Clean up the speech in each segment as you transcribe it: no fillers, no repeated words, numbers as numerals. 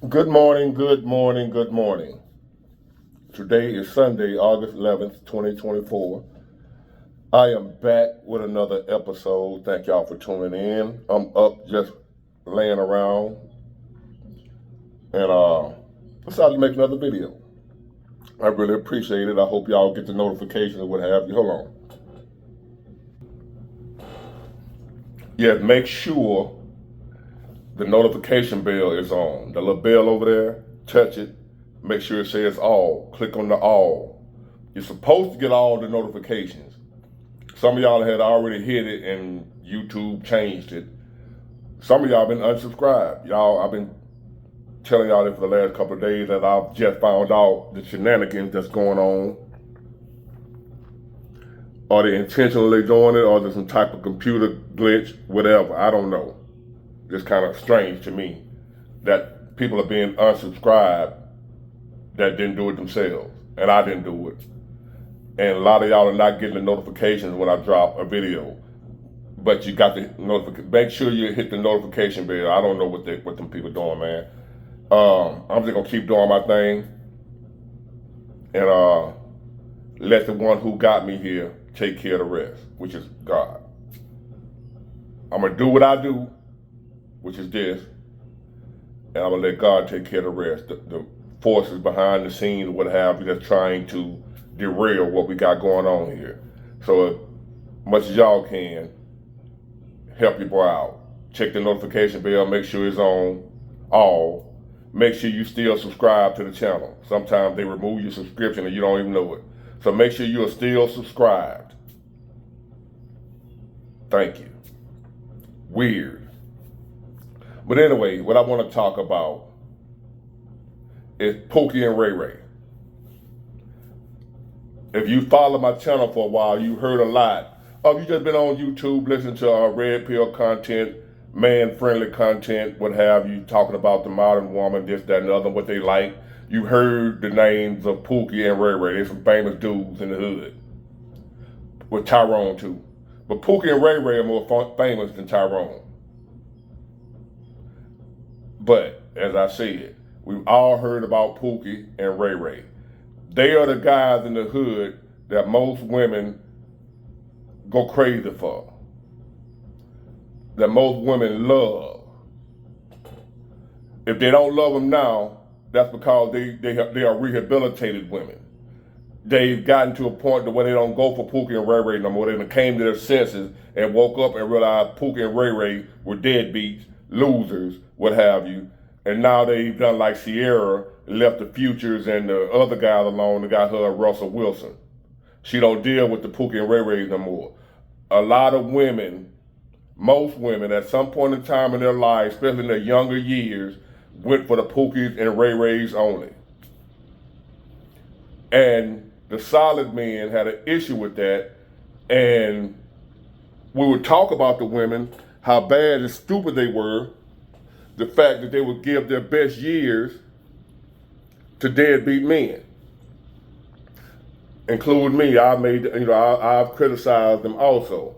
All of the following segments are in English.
Good morning, good morning, good morning. Today is Sunday, August 11th, 2024. I am back with another episode. Thank y'all for tuning in. I'm up just laying around and decided to make another video. I really appreciate it. I hope y'all get the notifications or what have you. Hold on. Yeah, make sure the notification bell is on. The little bell over there, touch it. Make sure it says all. Click on the all. You're supposed to get all the notifications. Some of y'all had already hit it and YouTube changed it. Some of y'all been unsubscribed. I've been telling y'all this for the last couple of days that I've just found out the shenanigans that's going on. Are they intentionally doing it or there's some type of computer glitch, whatever, I don't know. It's kind of strange to me that people are being unsubscribed that didn't do it themselves. And I didn't do it. And a lot of y'all are not getting the notifications when I drop a video. But you got the notification. Make sure you hit the notification bell. I don't know what them people doing, man. I'm just gonna keep doing my thing and let the one who got me here take care of the rest, which is God. I'm gonna do what I do, which is this, and I'm gonna let God take care of the rest. The forces behind the scenes, what have you, that's trying to derail what we got going on here. So as much as y'all can, help your boy out. Check the notification bell, make sure it's on all. Make sure you still subscribe to the channel. Sometimes they remove your subscription and you don't even know it. So make sure you are still subscribed. Thank you. Weird. But anyway, what I want to talk about is Pookie and Ray Ray. If you follow my channel for a while, you heard a lot. Oh, you just been on YouTube listening to red pill content, man-friendly content, what have you, talking about the modern woman, this, that, and the other, what they like. You heard the names of Pookie and Ray Ray. They're some famous dudes in the hood. With Tyrone, too. But Pookie and Ray Ray are more famous than Tyrone. But, as I said, we've all heard about Pookie and Ray Ray. They are the guys in the hood that most women go crazy for. That most women love. If they don't love them now, that's because they are rehabilitated women. They've gotten to a point to where they don't go for Pookie and Ray Ray no more. They came to their senses and woke up and realized Pookie and Ray Ray were deadbeats, losers, what have you. And now they've done like Sierra, left the Futures and the other guys alone and got her Russell Wilson. She don't deal with the Pookie and Ray Rays no more. A lot of women, most women, at some point in time in their lives, especially in their younger years, went for the Pookies and Ray Rays only. And the solid men had an issue with that. And we would talk about the women, how bad and stupid they were, the fact that they would give their best years to deadbeat men, including me. I've criticized them also.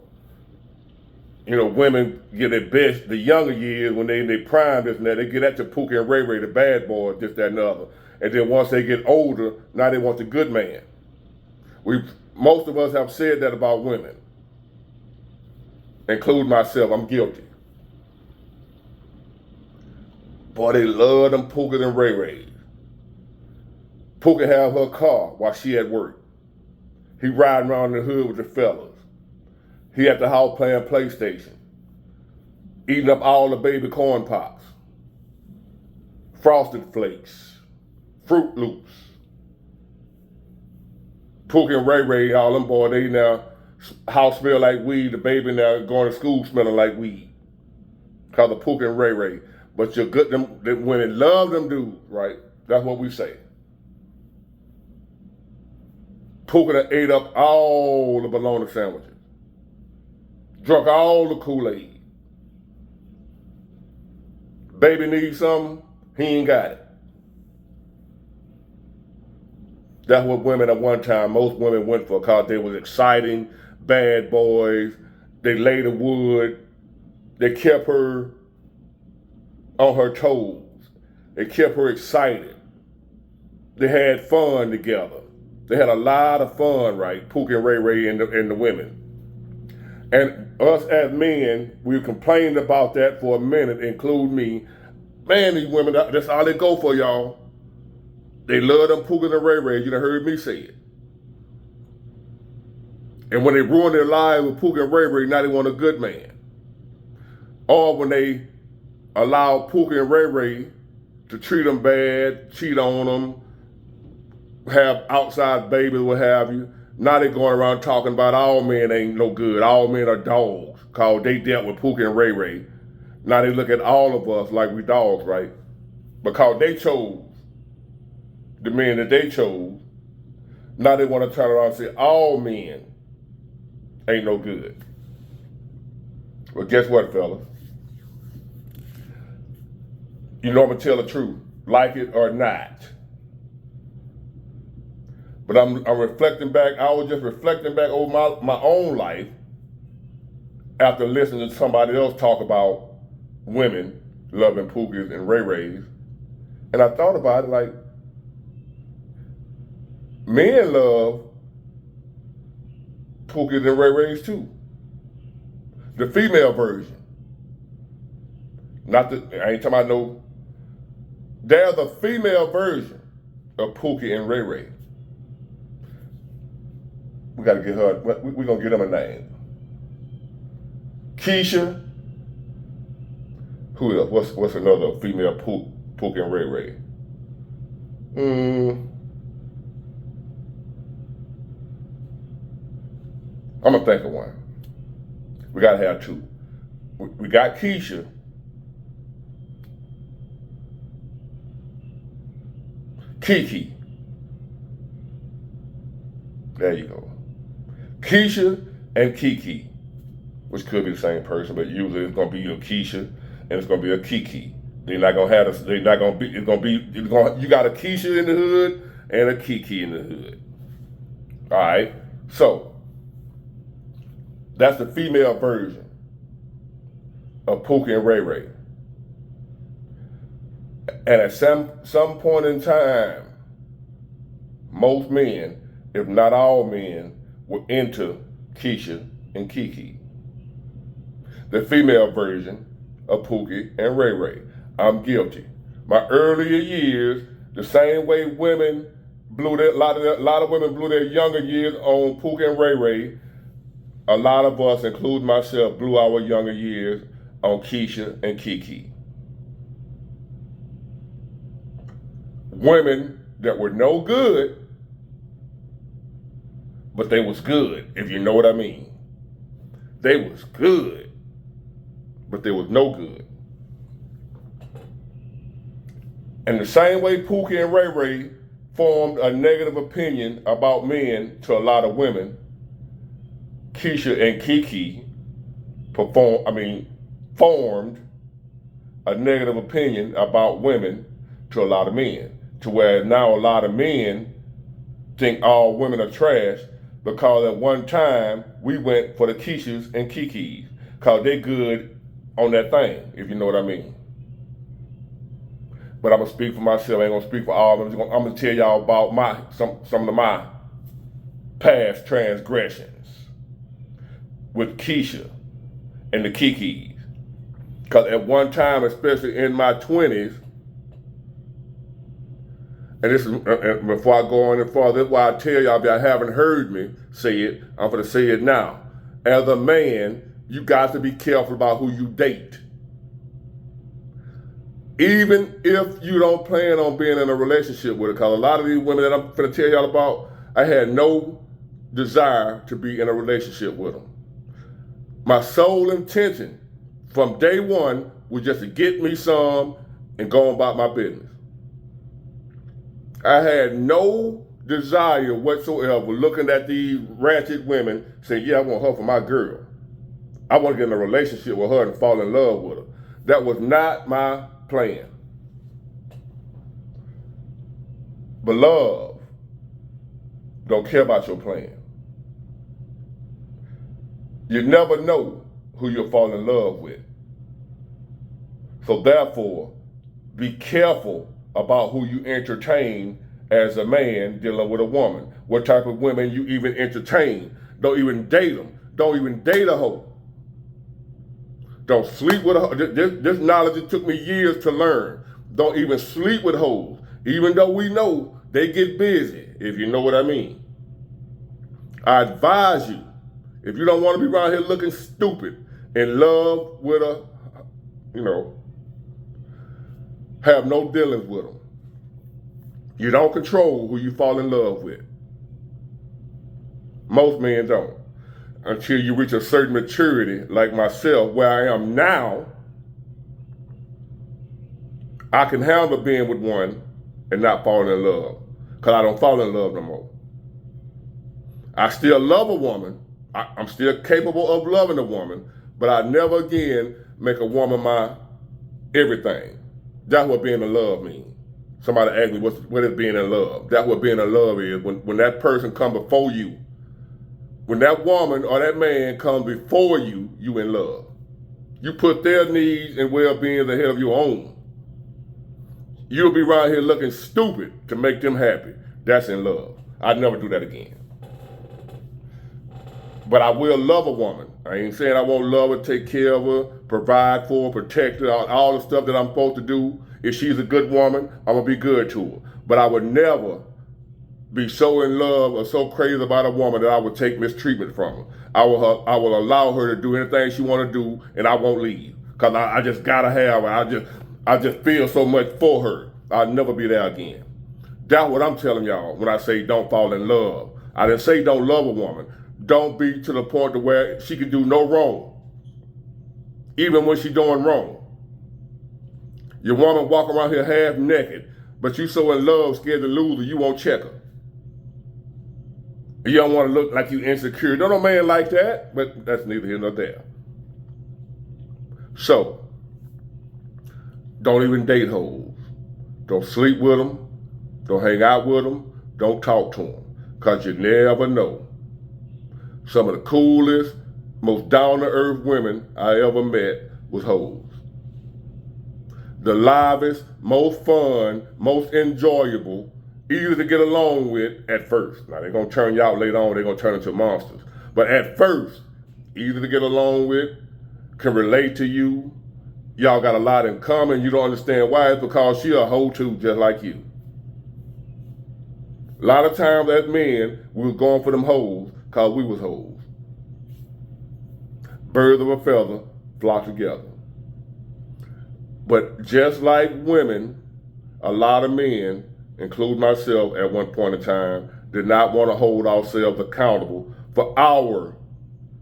Women get their best, the younger years when they in their prime, this and that, they get at the Pookie and Ray Ray, the bad boys, this, that, and the other. And then once they get older, now they want the good man. Most of us have said that about women, including myself. I'm guilty. Boy, they love them Pookie and Ray Rays. Pookie have her car while she at work. He riding around the hood with the fellas. He at the house playing PlayStation. Eating up all the baby corn pops. Frosted Flakes. Fruit Loops. Pookie and Ray Ray, all them boys, they now, house smell like weed, the baby now going to school smelling like weed. Because of Pookie and Ray Ray. But you're good, them women love them dudes, right? That's what we say. Pookie done ate up all the bologna sandwiches. Drunk all the Kool-Aid. Baby needs something, he ain't got it. That's what women at one time, most women went for, because they was exciting, bad boys. They laid the wood. They kept her on her toes. It kept her excited. They had fun together. They had a lot of fun, right? Pookie and Ray Ray and the women. And us as men, we complained about that for a minute, include me. Man, these women, that's all they go for, y'all. They love them Pookie and Ray Ray. You done heard me say it. And when they ruin their lives with Pookie and Ray Ray, now they want a good man. Or when they allow Pookie and Ray Ray to treat them bad, cheat on them, have outside babies, what have you. Now they going around talking about all men ain't no good. All men are dogs. Cause they dealt with Pookie and Ray Ray. Now they look at all of us like we dogs, right? Because they chose the men that they chose. Now they want to turn around and say all men ain't no good. Well, guess what, fellas? You know I'm gonna tell the truth, like it or not. But I'm reflecting back. I was just reflecting back over my own life after listening to somebody else talk about women loving Pookies and Ray Rays. And I thought about it like, men love Pookies and Ray Rays too. The female version. I ain't talking about no, they're the female version of Pookie and Ray Ray. We gotta get her, we're gonna get them a name. Keisha. Who else? What's another female Pookie and Ray Ray? I'm gonna think of one. We gotta have two. We got Keisha. Kiki. There you go. Keisha and Kiki, which could be the same person, but usually it's gonna be a Keisha and it's gonna be a Kiki. They're not gonna have this. They're not gonna be. It's gonna be. You got a Keisha in the hood and a Kiki in the hood. All right. So that's the female version of Pookie and Ray Ray. And at some point in time, most men, if not all men, were into Keisha and Kiki. The female version of Pookie and Ray Ray. I'm guilty. My earlier years, the same way women blew a lot of women blew their younger years on Pookie and Ray Ray, a lot of us, including myself, blew our younger years on Keisha and Kiki. Women that were no good, but they was good, if you know what I mean. They was good, but they was no good. And the same way Pookie and Ray Ray formed a negative opinion about men to a lot of women, Keisha and Kiki formed a negative opinion about women to a lot of men. To where now a lot of men think all women are trash because at one time we went for the Keishas and Kikis because they good on that thing, if you know what I mean. But I'm gonna speak for myself. I ain't gonna speak for all of them. I'm gonna tell y'all about some of my past transgressions with Keisha and the Kikis. Because at one time, especially in my 20s, and this is, before I go on and far, this is why I tell y'all, if y'all haven't heard me say it, I'm gonna say it now. As a man, you got to be careful about who you date. Even if you don't plan on being in a relationship with her, because a lot of these women that I'm gonna tell y'all about, I had no desire to be in a relationship with them. My sole intention from day one was just to get me some and go about my business. I had no desire whatsoever looking at these ratchet women saying, yeah, I want her for my girl. I want to get in a relationship with her and fall in love with her. That was not my plan. But love don't care about your plan. You never know who you'll fall in love with. So therefore, be careful about who you entertain as a man dealing with a woman. What type of women you even entertain. Don't even date them. Don't even date a hoe. Don't sleep with a hoe. This knowledge, it took me years to learn. Don't even sleep with hoes. Even though we know they get busy, if you know what I mean. I advise you, if you don't want to be around here looking stupid, in love with a, have no dealings with them. You don't control who you fall in love with. Most men don't. Until you reach a certain maturity, like myself, where I am now, I can handle being with one and not falling in love. Because I don't fall in love no more. I still love a woman. I'm still capable of loving a woman, but I never again make a woman my everything. That's what being in love means. Somebody asked me, what is being in love? That's what being in love is. When that person comes before you, when that woman or that man comes before you, you in love. You put their needs and well-being ahead of your own. You'll be around here looking stupid to make them happy. That's in love. I'd never do that again. But I will love a woman. I ain't saying I won't love her, take care of her, provide for her, protect her, all the stuff that I'm supposed to do. If she's a good woman, I'm going to be good to her. But I would never be so in love or so crazy about a woman that I would take mistreatment from her. I will allow her to do anything she want to do, and I won't leave. Because I just got to have her. I just feel so much for her. I'll never be there again. That's what I'm telling y'all when I say don't fall in love. I didn't say don't love a woman. Don't be to the point to where she can do no wrong, even when she's doing wrong. Your woman walk around here half naked, but you so in love, scared to lose her, you won't check her. You don't want to look like you insecure. Don't no man like that, but that's neither here nor there. So, don't even date hoes. Don't sleep with them. Don't hang out with them. Don't talk to them, because you never know. Some of the coolest, most down-to-earth women I ever met was hoes. The livest, most fun, most enjoyable, easy to get along with at first. Now, they're going to turn you out later on. They're going to turn into monsters. But at first, easy to get along with, can relate to you. Y'all got a lot in common. You don't understand why. It's because she a hoe too, just like you. A lot of times as men, we was going for them hoes because we was hoes. Birds of a feather flock together. But just like women, a lot of men, including myself at one point in time, did not want to hold ourselves accountable for our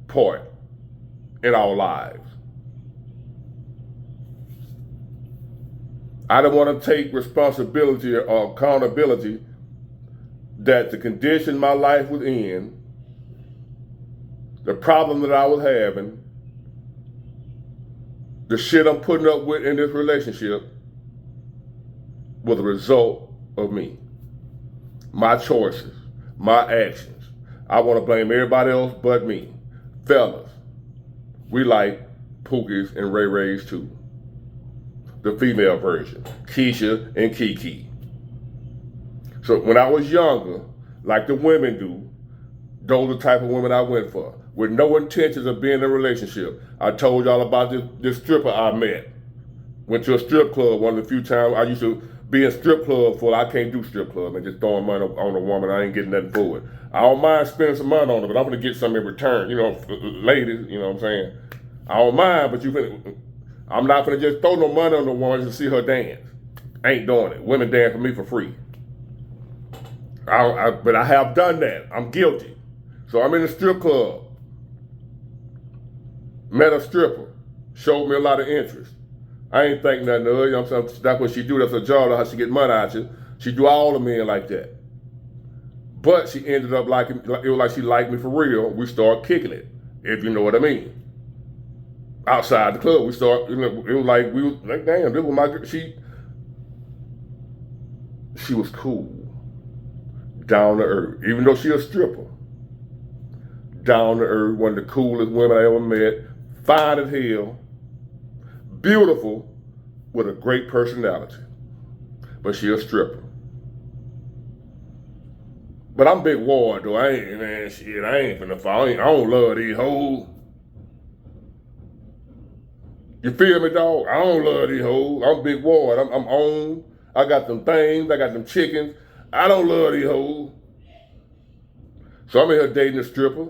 part in our lives. I didn't want to take responsibility or accountability that the condition my life was in, the problem that I was having, the shit I'm putting up with in this relationship was a result of me. My choices, my actions. I want to blame everybody else but me. Fellas, we like Pookies and Ray Rays too. The female version, Keisha and Kiki. So when I was younger, like the women do, those are the type of women I went for. With no intentions of being in a relationship. I told y'all about this stripper I met. Went to a strip club one of the few times. I used to be in strip club for, I can't do strip club and just throwing money on a woman. I ain't getting nothing for it. I don't mind spending some money on her, but I'm gonna get something in return. You know, ladies, you know what I'm saying? I don't mind, but I'm not gonna just throw no money on the woman to see her dance. Ain't doing it. Women dance for me for free. But I have done that. I'm guilty. So I'm in a strip club. Met a stripper. Showed me a lot of interest. I ain't think nothing of her. You know what I'm saying? That's what she do. That's her job. That's how she get money out you. She do all the men like that. But she ended up liking, it was like she liked me for real. We started kicking it, if you know what I mean. Outside the club, we started, it was like, we was like, damn, this was my girl. She was cool. Down to earth. Even though she a stripper. Down to earth, one of the coolest women I ever met. Fine as hell. Beautiful. with a great personality, but she a stripper. But I'm Big Ward though. I ain't finna fall. I don't love these hoes. You feel me, dog? I don't love these hoes. I'm Big Ward. I'm on. I got them things. I got them chickens. I don't love these hoes. So I'm in here dating a stripper,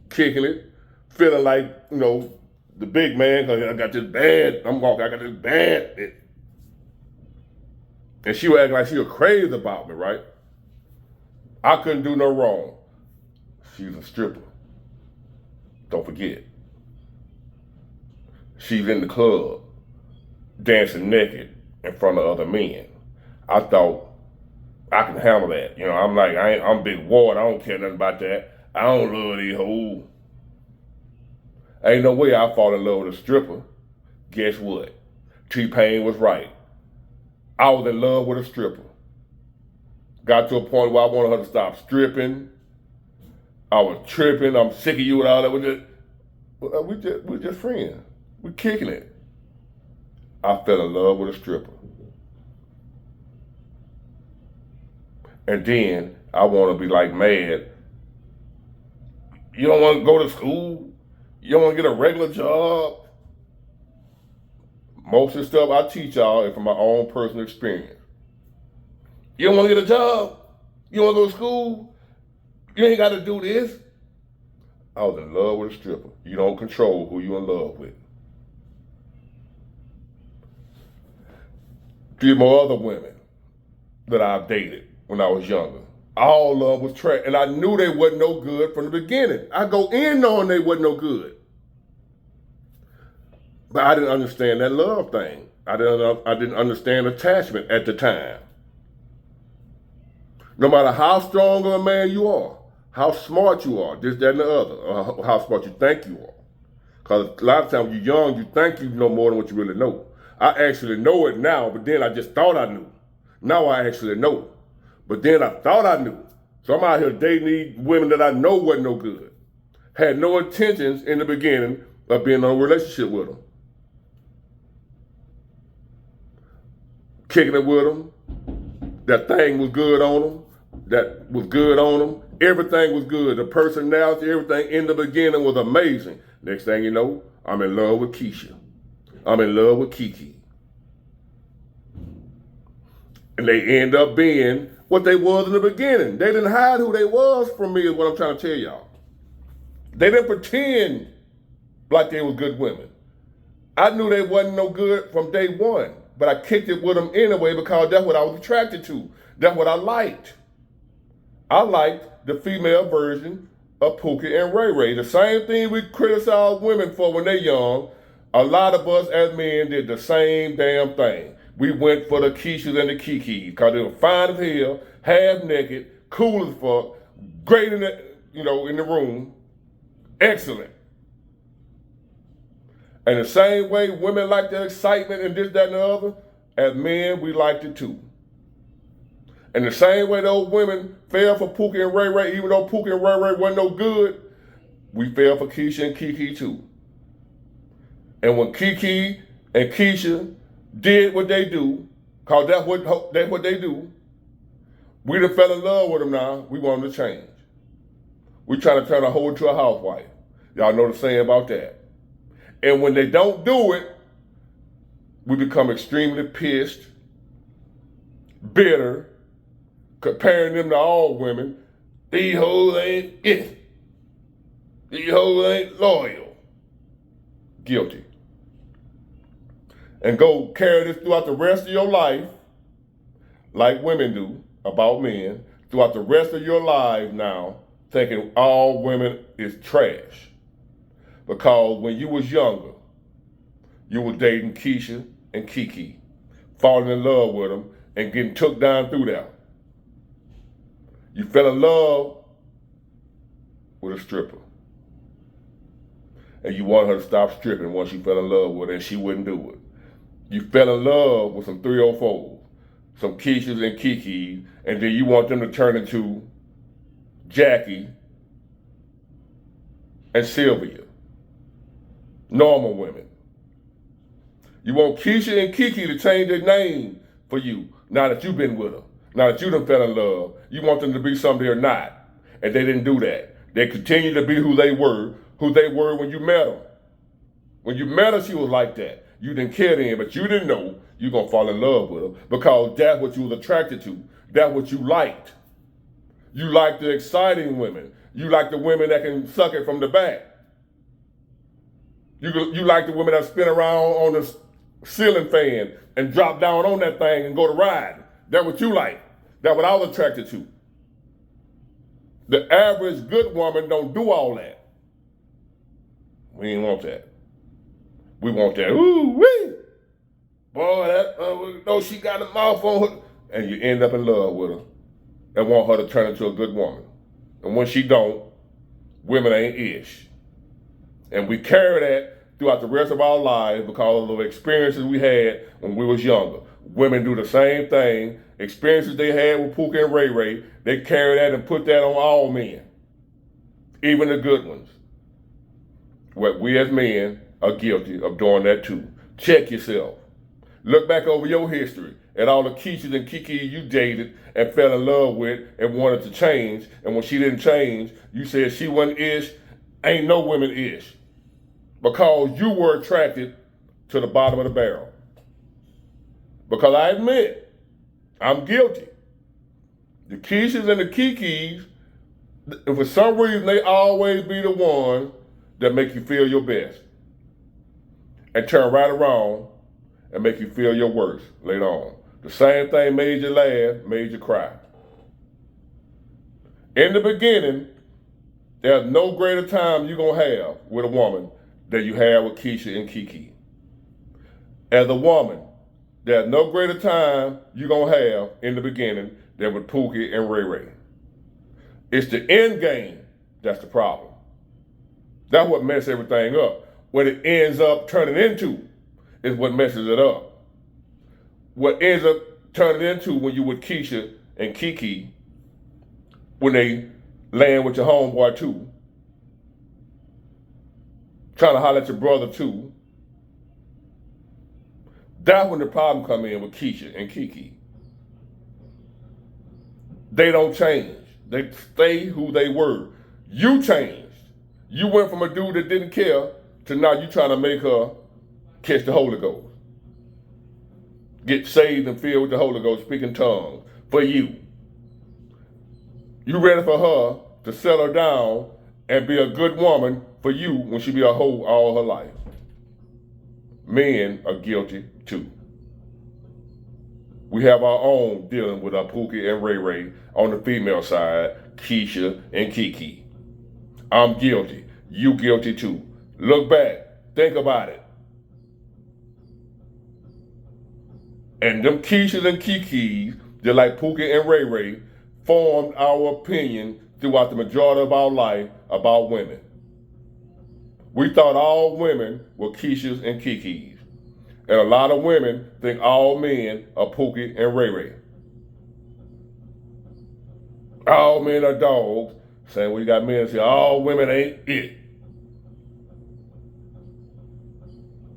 kicking it, feeling like, the big man, because I got this bad, I got this bad. And she was acting like she was crazy about me, right? I couldn't do no wrong. She's a stripper. Don't forget. She's in the club, dancing naked in front of other men. I thought I can handle that. I'm like, I'm Big Ward. I don't care nothing about that. I don't love these hoes. Ain't no way I fall in love with a stripper. Guess what? T-Pain was right. I was in love with a stripper. Got to a point where I wanted her to stop stripping. I was tripping. I'm sick of you and all that. We're just friends. We're kicking it. I fell in love with a stripper. And then I want to be like mad. You don't want to go to school? You don't want to get a regular job? Most of the stuff I teach y'all is from my own personal experience. You don't want to get a job? You don't want to go to school? You ain't got to do this. I was in love with a stripper. You don't control who you're in love with. 3 more other women that I've dated when I was younger. All of them was trash. And I knew they wasn't no good from the beginning. I go in knowing they wasn't no good. But I didn't understand that love thing. I didn't understand attachment at the time. No matter how strong of a man you are, how smart you are, this, that, and the other, or how smart you think you are. Because a lot of times when you're young, you think you know more than what you really know. I actually know it now, but then I just thought I knew. Now I actually know. But then I thought I knew. So I'm out here dating these women that I know wasn't no good. Had no intentions in the beginning of being in a relationship with them. Kicking it with them. That thing was good on them. That was good on them. Everything was good. The personality, everything in the beginning was amazing. Next thing you know, I'm in love with Keisha. I'm in love with Kiki. And they end up being what they was in the beginning. They didn't hide who they was from me is what I'm trying to tell y'all. They didn't pretend like they were good women. I knew they wasn't no good from day one, but I kicked it with them anyway because that's what I was attracted to. That's what I liked. I liked the female version of Pookie and Ray Ray. The same thing we criticize women for when they're young, a lot of us as men did the same damn thing. We went for the Keishas and the Kikis because they were fine as hell, half naked, cool as fuck, great in the room, excellent. And the same way women like the excitement and this, that, and the other, as men, we liked it too. And the same way those women fell for Pookie and Ray Ray, even though Pookie and Ray Ray wasn't no good, we fell for Keisha and Kiki too. And when Kiki and Keisha did what they do, cause that's what they do, we done fell in love with them now. We want them to change. We trying to turn a hoe into a housewife. Y'all know the saying about that. And when they don't do it, we become extremely pissed, bitter, comparing them to all women. These hoes ain't it. These hoes ain't loyal. Guilty. And go carry this throughout the rest of your life, like women do about men, throughout the rest of your life now, thinking all women is trash. Because when you was younger, you were dating Keisha and Kiki, falling in love with them and getting took down through that. You fell in love with a stripper. And you wanted her to stop stripping once you fell in love with her and she wouldn't do it. You fell in love with some 304s, some Keishas and Kikis, and then you want them to turn into Jackie and Sylvia. Normal women. You want Keisha and Kiki to change their name for you now that you've been with them. Now that you done fell in love. You want them to be something they're not. And they didn't do that. They continue to be who they were when you met them. When you met her, she was like that. You didn't care then, but you didn't know you're going to fall in love with her because that's what you was attracted to. That's what you liked. You like the exciting women. You like the women that can suck it from the back. You like the women that spin around on the ceiling fan and drop down on that thing and go to ride. That's what you like. That's what I was attracted to. The average good woman don't do all that. We ain't want that. We want that. Ooh, wee. Boy, no, she got a mouth on her. And you end up in love with her and want her to turn into a good woman. And when she don't, women ain't ish. And we carry that throughout the rest of our lives because of the experiences we had when we was younger. Women do the same thing. Experiences they had with Pookie and Ray Ray, they carry that and put that on all men. Even the good ones. What we as men are guilty of doing that too. Check yourself. Look back over your history at all the Keishas and Kiki you dated and fell in love with and wanted to change. And when she didn't change, you said she wasn't ish. Ain't no women ish. Because you were attracted to the bottom of the barrel. Because I admit, I'm guilty. The Keishas and the Kikis, for some reason, they always be the ones that make you feel your best. And turn right around and make you feel your worst later on. The same thing made you laugh, made you cry. In the beginning, there's no greater time you're going to have with a woman than you have with Keisha and Kiki. As a woman, there's no greater time you're going to have in the beginning than with Pookie and Ray Ray. It's the end game that's the problem. That's what messes everything up. What it ends up turning into is what messes it up. What ends up turning into when you with Keisha and Kiki, when they land with your homeboy too, trying to holler at your brother too, that's when the problem come in with Keisha and Kiki. They don't change. They stay who they were. You changed. You went from a dude that didn't care to now you trying to make her catch the Holy Ghost. Get saved and filled with the Holy Ghost, speaking tongues for you. You ready for her to settle down and be a good woman for you when she be a hoe all her life. Men are guilty too. We have our own dealing with our Pookie and Ray Ray on the female side, Keisha and Kiki. I'm guilty. You guilty too. Look back. Think about it. And them Keishas and Kikis, just like Pookie and Ray Ray, formed our opinion throughout the majority of our life about women. We thought all women were Keishas and Kikis. And a lot of women think all men are Pookie and Ray Ray. All men are dogs. Saying we got men say all women ain't it.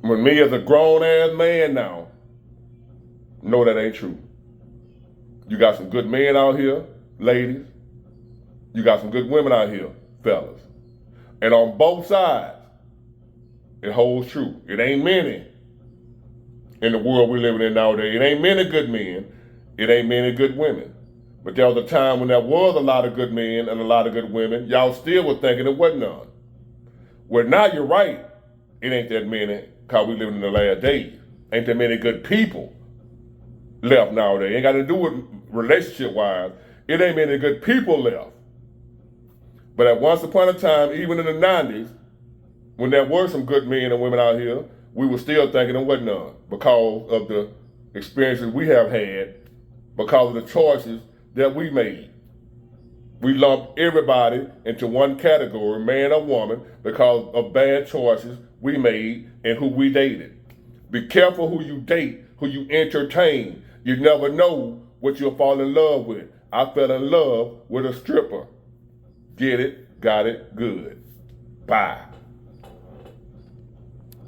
When me as a grown ass man now, know that ain't true. You got some good men out here, ladies. You got some good women out here, fellas. And on both sides, it holds true. It ain't many in the world we're living in nowadays. It ain't many good men. It ain't many good women. But there was a time when there was a lot of good men and a lot of good women. Y'all still were thinking it wasn't none. Well, now you're right. It ain't that many because we living in the last days. Ain't that many good people left nowadays. Ain't got to do with relationship-wise. It ain't many good people left. But at once upon a time, even in the 90s, when there were some good men and women out here, we were still thinking it wasn't none because of the experiences we have had, because of the choices that we made. We lumped everybody into one category, man or woman, because of bad choices we made and who we dated. Be careful who you date, who you entertain. You never know what you'll fall in love with. I fell in love with a stripper. Get it, got it, good. Bye.